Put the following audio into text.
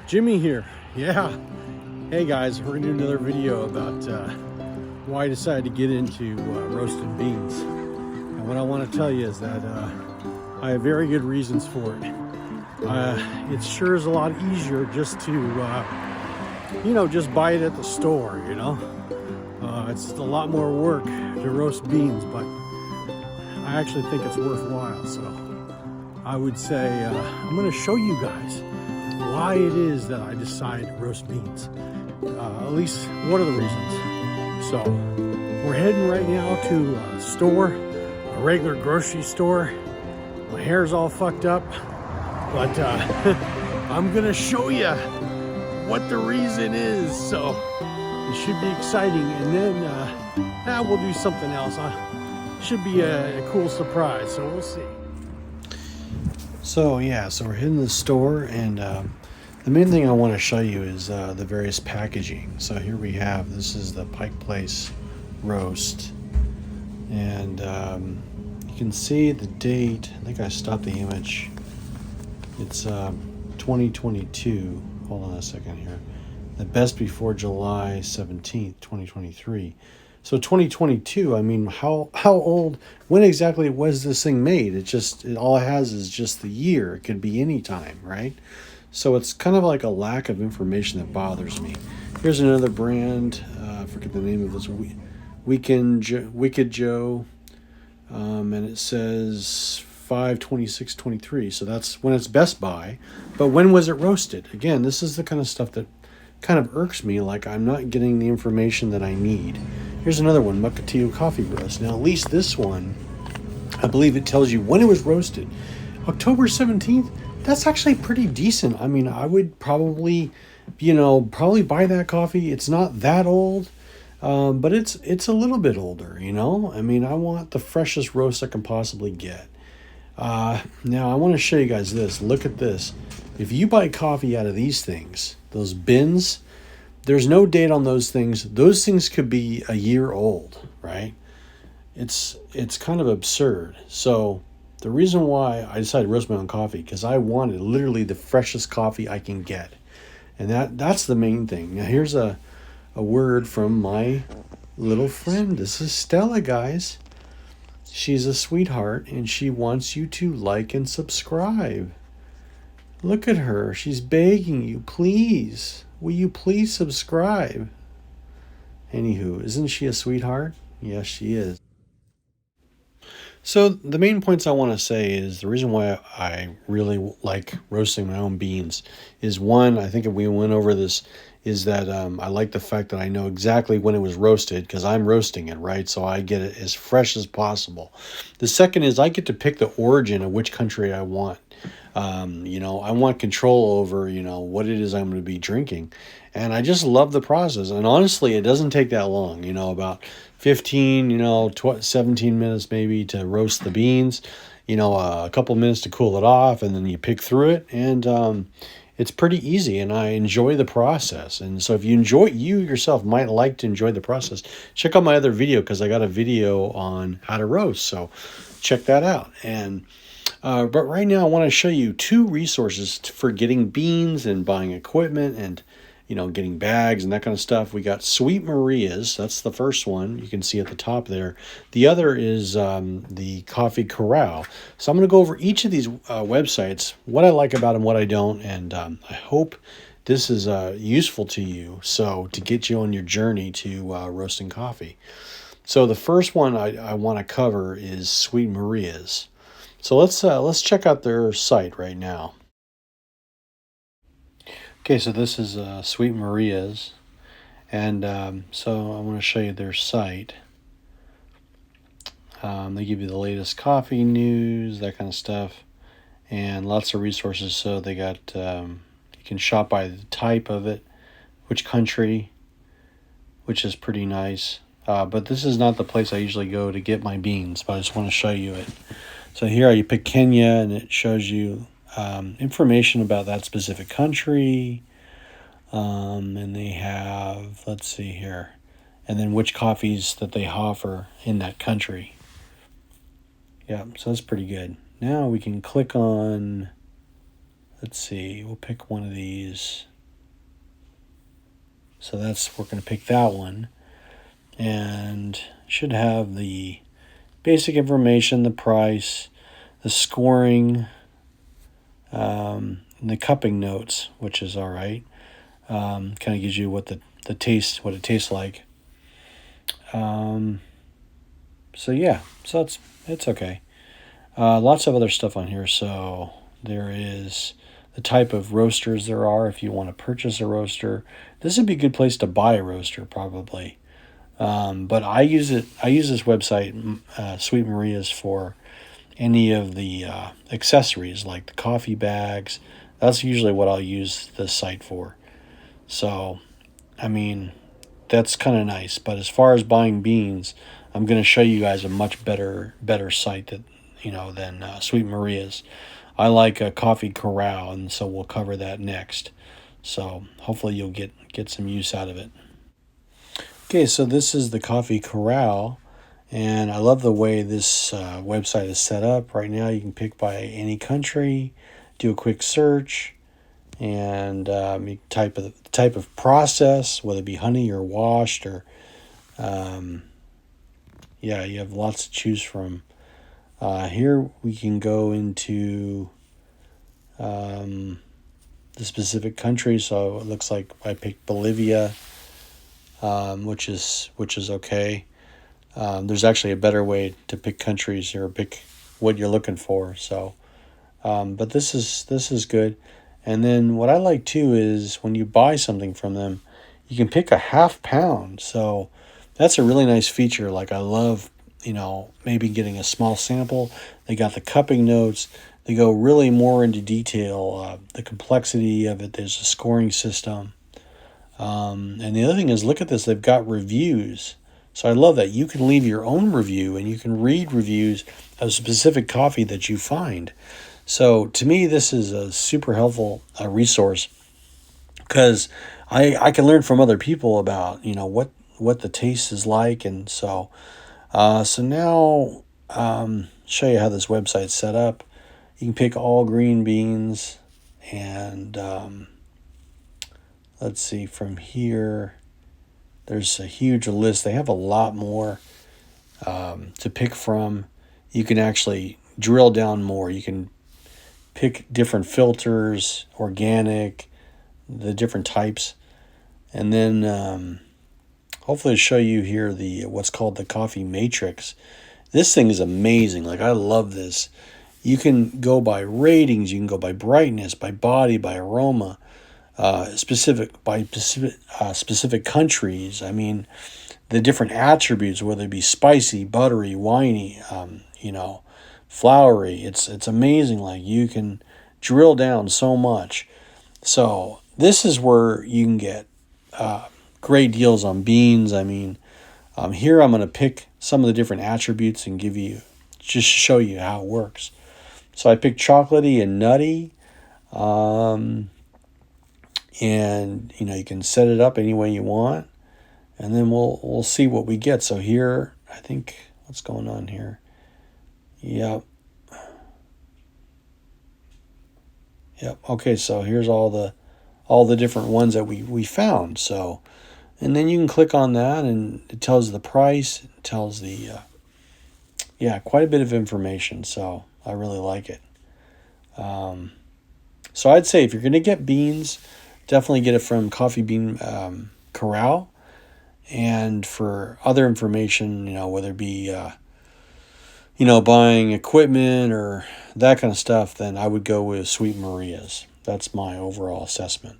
Jimmy here. Yeah. Hey guys, we're gonna do another video about why I decided to get into roasted beans. And what I want to tell you is that I have very good reasons for it. It sure is a lot easier just to, just buy it at the store. It's a lot more work to roast beans, but I actually think it's worthwhile. So I would say I'm going to show you guys why it is that I decided to roast beans. At least one of the reasons. So we're heading right now to a store, a regular grocery store. My hair's all fucked up, but I'm gonna show you what the reason is. So it should be exciting, and then we'll do something else. Should be a cool surprise, so we'll see. So we're heading to the store, and the main thing I want to show you is the various packaging. So here we have, this is the Pike Place roast, and you can see the date. I think I stopped the image. It's 2022. Hold on a second here. The best before July 17th, 2023. So 2022, I mean, how old, when exactly was this thing made? It all it has is just the year. It could be any time, right? So it's kind of like a lack of information that bothers me. Here's another brand. I forget the name of this. Wicked Joe. And it says 5/26/23. So that's when it's Best Buy. But when was it roasted? Again, this is the kind of stuff that kind of irks me. Like, I'm not getting the information that I need. Here's another one, Mukilteo Coffee Roast. Now, at least this one, I believe it tells you when it was roasted. October 17th. That's actually pretty decent. I mean, I would probably buy that coffee. It's not that old, but it's a little bit older, I mean, I want the freshest roast I can possibly get. Now, I want to show you guys this. Look at this. If you buy coffee out of these things, those bins, there's no date on those things. Those things could be a year old, right? It's kind of absurd. So the reason why I decided to roast my own coffee, because I wanted literally the freshest coffee I can get. And that's the main thing. Now, here's a word from my little friend. This is Stella, guys. She's a sweetheart, and she wants you to like and subscribe. Look at her. She's begging you, please. Will you please subscribe? Anywho, isn't she a sweetheart? Yes, she is. So the main points I want to say is the reason why I really like roasting my own beans is, one, I think if we went over this, is that I like the fact that I know exactly when it was roasted because I'm roasting it, right? So I get it as fresh as possible. The second is I get to pick the origin of which country I want. I want control over, what it is I'm going to be drinking. And I just love the process. And honestly, it doesn't take that long, about 15, 17 minutes maybe to roast the beans, a couple minutes to cool it off, and then you pick through it. And it's pretty easy, and I enjoy the process. And so if you yourself might like to enjoy the process, check out my other video, because I got a video on how to roast. So check that out. And but right now I want to show you two resources for getting beans and buying equipment and getting bags and that kind of stuff. We got Sweet Maria's. That's the first one. You can see at the top there. The other is the Coffee Corral. So I'm going to go over each of these websites, what I like about them, what I don't, and I hope this is useful to you, so to get you on your journey to roasting coffee. So the first one I want to cover is Sweet Maria's. So let's check out their site right now. Okay, so this is Sweet Maria's, and so I want to show you their site. They give you the latest coffee news, that kind of stuff, and lots of resources. So they got, you can shop by the type of it, which country, which is pretty nice. But this is not the place I usually go to get my beans, but I just want to show you it. So here you pick Kenya, and it shows you information about that specific country, and they have, let's see here, and then which coffees that they offer in that country. Yeah, so that's pretty good. Now we can click on, let's see, we'll pick one of these. So we're going to pick that one, and should have the basic information, the price, the scoring, and the cupping notes, which is all right. Kind of gives you what the taste, what it tastes like. So yeah, so it's okay. Lots of other stuff on here. So there is the type of roasters there are if you want to purchase a roaster. This would be a good place to buy a roaster probably. But I use it. I use this website, Sweet Maria's, for any of the accessories like the coffee bags. That's usually what I'll use this site for. So, I mean, that's kind of nice. But as far as buying beans, I'm going to show you guys a much better site than Sweet Maria's. I like a Coffee Corral, and so we'll cover that next. So hopefully you'll get some use out of it. Okay, so this is the Coffee Corral, and I love the way this website is set up. Right now you can pick by any country, do a quick search, and you type of process, whether it be honey or washed, or you have lots to choose from. Here we can go into the specific country. So it looks like I picked Bolivia, which is okay. There's actually a better way to pick countries or pick what you're looking for. So, but this is good. And then what I like too is when you buy something from them, you can pick a half pound. So that's a really nice feature. Like I love, maybe getting a small sample. They got the cupping notes. They go really more into detail, the complexity of it. There's a scoring system. And the other thing is, look at this. They've got reviews. So I love that. You can leave your own review and you can read reviews of specific coffee that you find. So to me, this is a super helpful resource because I can learn from other people about, what the taste is like. And so now show you how this website's set up. You can pick all green beans, and let's see from here. There's a huge list. They have a lot more to pick from. You can actually drill down more. You can pick different filters, organic, the different types, and then hopefully show you here the what's called the coffee matrix. This thing is amazing. Like I love this. You can go by ratings. You can go by brightness, by body, by aroma, specific countries. I mean, the different attributes, whether it be spicy, buttery, winey, flowery. It's amazing. Like you can drill down so much. So this is where you can get great deals on beans. I mean, here I'm going to pick some of the different attributes and just show you how it works. So I picked chocolatey and nutty, and you can set it up any way you want, and then we'll see what we get. So here, I think what's going on here. Yep. Okay, so here's all the different ones that we found. So, and then you can click on that, and it tells the price. It tells quite a bit of information. So I really like it. So I'd say if you're going to get beans, definitely get it from Coffee Bean Corral. And for other information, whether it be buying equipment or that kind of stuff, then I would go with Sweet Maria's. That's my overall assessment.